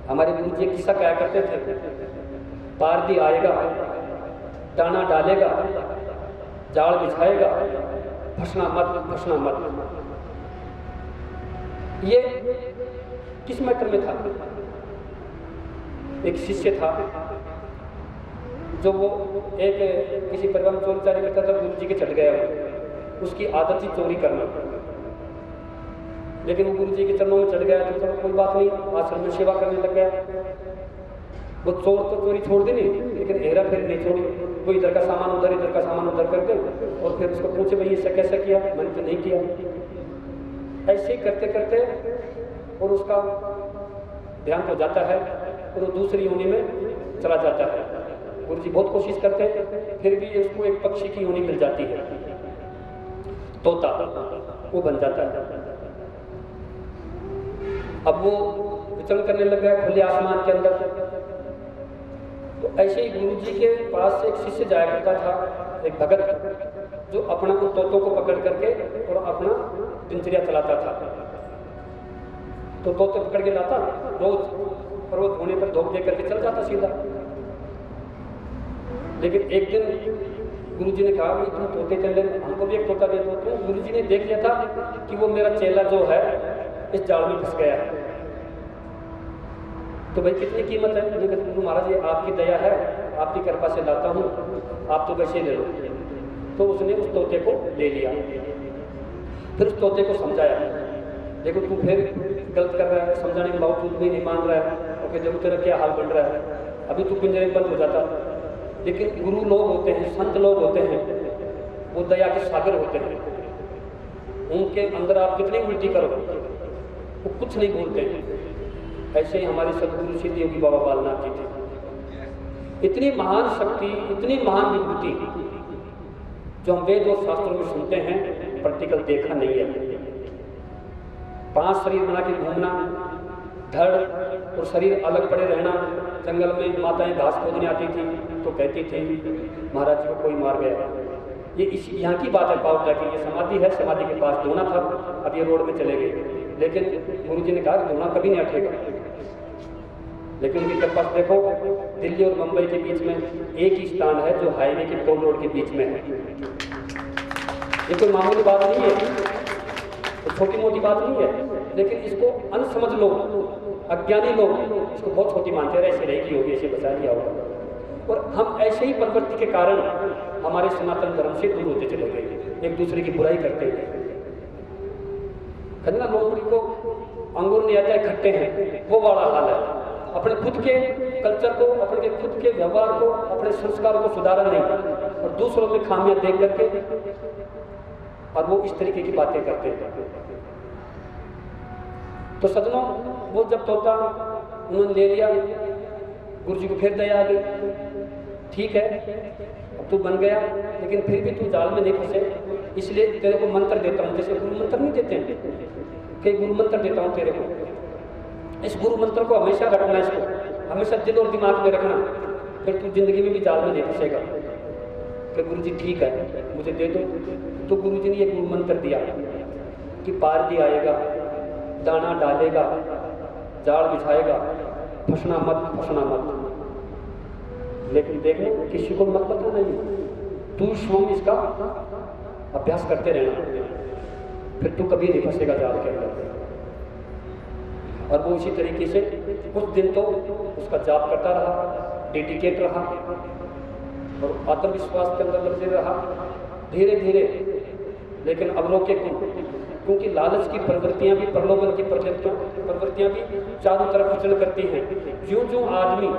हमारे गुरु जी एक किस्सा कहा करते थे, पारदी आएगा, दाना डालेगा, जाल बिछाएगा, फंसना मत, फंसना मत। ये किस मैटर में था? एक शिष्य था जो वो एक किसी परिवार में चोरी चारी करता था, गुरु जी के चढ़ गया। उसकी आदत थी चोरी करना, लेकिन वो गुरु जी के चरणों में चढ़ गया तो चलो कोई बात नहीं, आश्रम में सेवा करने लग गया। वो चोर तो चोरी छोड़ दी नहीं, लेकिन हेरा फेरी नहीं छोड़ी। वो इधर का सामान उधर, इधर का सामान उधर करके, और फिर उसको पूछे भाई ऐसा कैसे किया? मैंने तो नहीं किया। ऐसे ही करते करते और उसका ध्यान हो जाता है और वो दूसरी योनि में चला जाता है। गुरु जी बहुत कोशिश करते हैं, फिर भी उसको एक पक्षी की योनि मिल जाती है, तोता, वो बन जाता है। अब वो विचरण करने लग गया खुले आसमान के अंदर। तो ऐसे ही गुरु जी के पास एक शिष्य जाया करता था, एक भगत, जो अपना उन तोतों को पकड़ करके और अपना दिनचर्या चलाता था। तो तोते पकड़ के लाता रोज, और वो धोने पर धोख दे करके चल जाता सीधा। लेकिन एक दिन गुरु जी ने कहा भाई तुम तोते चल रहे, हमको भी एक तोता दे दो। तो गुरु जी ने देख लिया था कि वो मेरा चेला जो है इस जाल में फंस गया है। तो भाई कितनी कीमत है? मैंने कहा गुरु महाराज ये आपकी दया है, आपकी कृपा से लाता हूँ, आप तो वैसे ले लो। तो उसने उस तोते को ले लिया, फिर उस तोते को समझाया, देखो तू फिर गलत कर रहा है, समझाने के बावजूद भी नहीं मान रहा है, और फिर देखो तेरा क्या हाल बन रहा है, अभी तू पिंजरे में बंद हो जाता। लेकिन गुरु लोग होते हैं, संत लोग होते हैं, वो दया के सागर होते हैं, उनके अंदर आप कितनी उल्टी करो वो कुछ नहीं बोलते हैं। ऐसे ही हमारे सदगुरु सिद्ध योगी बाबा बालनाथ जी थे। इतनी महान शक्ति, इतनी महान विभूति जो हम वेद और शास्त्रों में सुनते हैं, प्रैक्टिकल देखा नहीं है। 5 शरीर बना के घूमना, धड़ और शरीर अलग पड़े रहना। जंगल में माताएं घास खोदने आती थी तो कहती थी महाराज जी को कोई मार गया। ये इस यहाँ की बात है पाउटा की, ये समाधि है, समाधि के पास धोना था, अब ये रोड में चले गए। लेकिन गुरु जी ने कहा धोना कभी नहीं हटेगा। लेकिन उनकी कृपा से देखो, दिल्ली और मुंबई के बीच में एक ही स्थान है जो हाईवे के टोल रोड के बीच में है। ये कोई मामूली बात नहीं है, तो छोटी मोटी बात नहीं है, लेकिन इसको अनसमझ लोग, अज्ञानी लोग इसको बहुत छोटी मानते हैं, ऐसे नहीं की होगी, ऐसे बचा लिया होगा। और हम ऐसे ही प्रवृत्ति के कारण हमारे सनातन धर्म से दूर होते चले गए, एक दूसरे की बुराई करते हैं। खन्ना लोमड़ी को अंगूर नहीं आता है, खट्टे हैं, वो वाला हाल है। अपने खुद के कल्चर को, अपने खुद के व्यवहार को, अपने संस्कार को सुधारा नहीं, और दूसरों में खामियां देख करके और वो इस तरीके की बातें करते हैं। तो सजनों, वो जब तोता उन्होंने ले लिया, गुरु जी को फिर दया आ गई, ठीक है अब तू बन गया, लेकिन फिर भी तू जाल में नहीं फंसे, इसलिए तेरे को मंत्र देता हूँ। जैसे गुरु मंत्र नहीं देते हैं, कि गुरु मंत्र देता हूँ तेरे को, इस गुरु मंत्र को हमेशा रखना, इसको हमेशा दिल और दिमाग में रखना, फिर तू जिंदगी में भी जाल में नहीं फंसेगा। फिर गुरु जी ठीक है मुझे दे दो। तो गुरु जी ने ये गुरु मंत्र दिया कि पारदी आएगा, दाना डालेगा, जाल बिछाएगा, फंसना मत, फंसना मत। लेकिन देखना किसी को मत बताना, नहीं तू स्वयं इसका अभ्यास करते रहना, फिर तू कभी नहीं फंसेगा जाल के अंदर। और वो इसी तरीके से कुछ दिन तो उसका जाप करता रहा, डेडिकेट रहा और आत्मविश्वास के अंदर लगे रहा धीरे धीरे। लेकिन अब रोके क्योंकि लालच की प्रवृत्तियां भी, प्रलोभन की प्रवृत्तियां भी चारों तरफ विचरण करती हैं। ज्यों ज्यों आदमी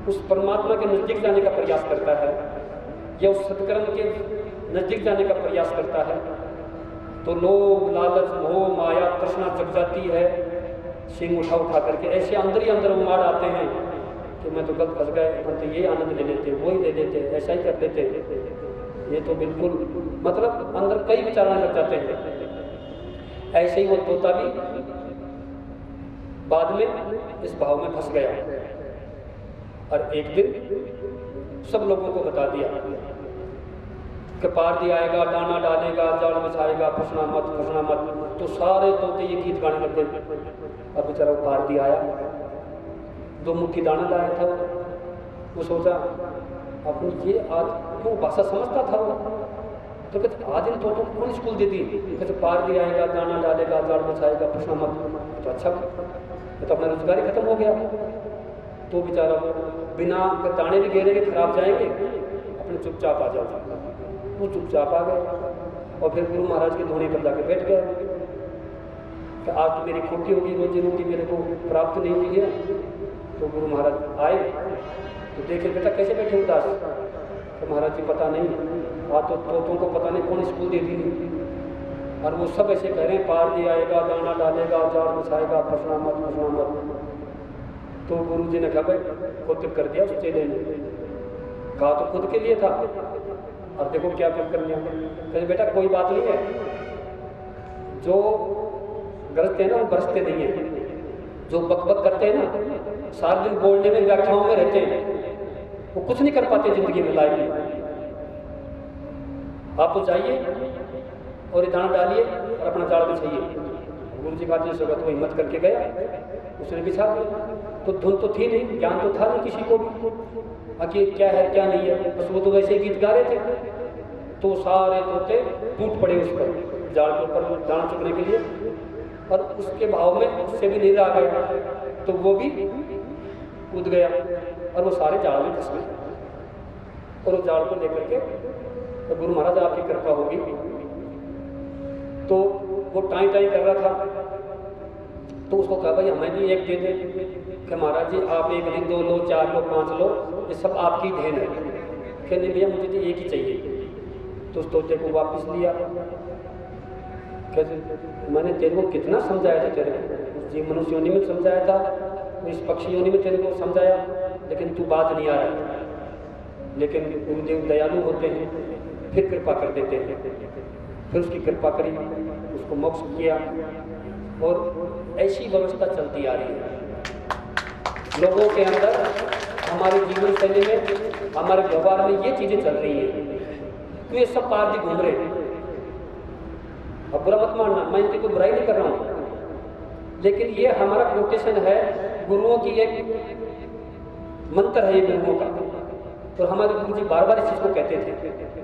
उस परमात्मा के नजदीक जाने का प्रयास करता है या उस सत्कर्म के नजदीक जाने का प्रयास करता है, तो लोग लालच, मोह, माया, तृष्णा जग जाती है, सिंह उठा उठा करके ऐसे अंदर ही अंदर उमाड़ आते हैं कि मैं तो गलत फंस गए, मैं तो ये आनंद ले लेते, वो ही ले लेते, ऐसा ही कर लेते, ये तो बिल्कुल, मतलब अंदर कई विचार आने लग जाते हैं। ऐसे ही वो तोता भी बाद में इस भाव में फंस गया और एक दिन सब लोगों को बता दिया कि पारदी आएगा, दाना डालेगा, जाल बिछाएगा, फंसना मत, फंसना मत। तो सारे तोते ये गीत गाने लग गए। अब बेचारा वो पारदी आया, 2 मुट्ठी दाना लाया था। वो सोचा अपनी ये आज क्यों भाषा समझता था वो, तो कहते आज इन तोतों को कौन स्कूल दे दी, कहते पार भी आएगा, दाना डालेगा, जाड़ बचाएगा, पूछना मत, तो अच्छा तो अपना रोजगार ही खत्म हो गया। तो बेचारा बिना दाने भी घेरे के खराब जाएंगे, अपने चुपचाप आ जाओ। वो चुपचाप आ गए और फिर गुरु महाराज के धोने पर जाके बैठ गए कि आज तो मेरी खोटी होगी, रोजी रोटी मेरे को प्राप्त नहीं हुई है। तो गुरु महाराज आए तो देखे बेटा कैसे बैठे उदास, तो महाराज जी पता नहीं, आज तो तोतों को पता नहीं कौन स्कूल दे दी, और वो सब ऐसे कह रहे हैं पार भी आएगा, दाना डालेगा, जाड़ बिछाएगा, फंसना मत, फंसना मत। तो गुरु जी ने कहा भाई खुद कर दिया उस चेले ने, कहा तो खुद के लिए था और देखो क्या क्या कर लिया। कहते बेटा कोई बात नहीं है, जो गरजते हैं ना वो बरसते नहीं है, जो बकबक करते हैं ना, सारा दिन बोलने में व्याख्याओं में रहते हैं, वो कुछ नहीं कर पाते जिंदगी में लाइफ में। आप तो जाइए और दाना डालिए और अपना जाड़ बिछाइए। गुरु जी का जैसे वो हिम्मत करके गया, उसने बिछा दिया। तो धुन तो थी नहीं, ज्ञान तो था नहीं किसी को भी, आखिर क्या है क्या नहीं है, बस वो तो वैसे गीत गा रहे थे। तो सारे तोते टूट पड़े उस पर, जाड़ के ऊपर दाना चुगने के लिए, और उसके भाव में उससे भी नींद आ गया, तो वो भी कूद गया और वो सारे जाड़ में फंस गए। और उस जाड़ को लेकर के तो गुरु महाराज आपकी कृपा होगी, तो वो टाई टाई कर रहा था। तो उसको कहा भाई हमें भी एक दे दे, कि महाराज जी आप 1 लो, 2 लो, 4 लो, 5 लो, ये सब आपकी देन है। कहने भैया मुझे तो एक ही चाहिए। तो उस तोते को वापस लिया। कहते मैंने तेरे को कितना समझाया था, तेरे को जी मनुष्य योनि में समझाया था, इस पक्षी योनि में तेरे को समझाया, लेकिन तू बात नहीं आ रहा। लेकिन गुरुदेव दयालु होते हैं, फिर कृपा कर देते हैं। फिर उसकी कृपा करी, उसको मोक्ष किया, और ऐसी व्यवस्था चलती आ रही है लोगों के अंदर। हमारे जीवन शैली में, हमारे व्यवहार में ये चीजें चल रही हैं, तो ये सब पार भी घूम रहे हैं। अब बुरा मत मानना, मैं इनकी कोई बुराई नहीं कर रहा हूँ, लेकिन ये हमारा प्रोटेक्शन है, गुरुओं की एक मंत्र है ये गुरुओं का। और हमारे गुरु जी बार बार इस चीज को कहते थे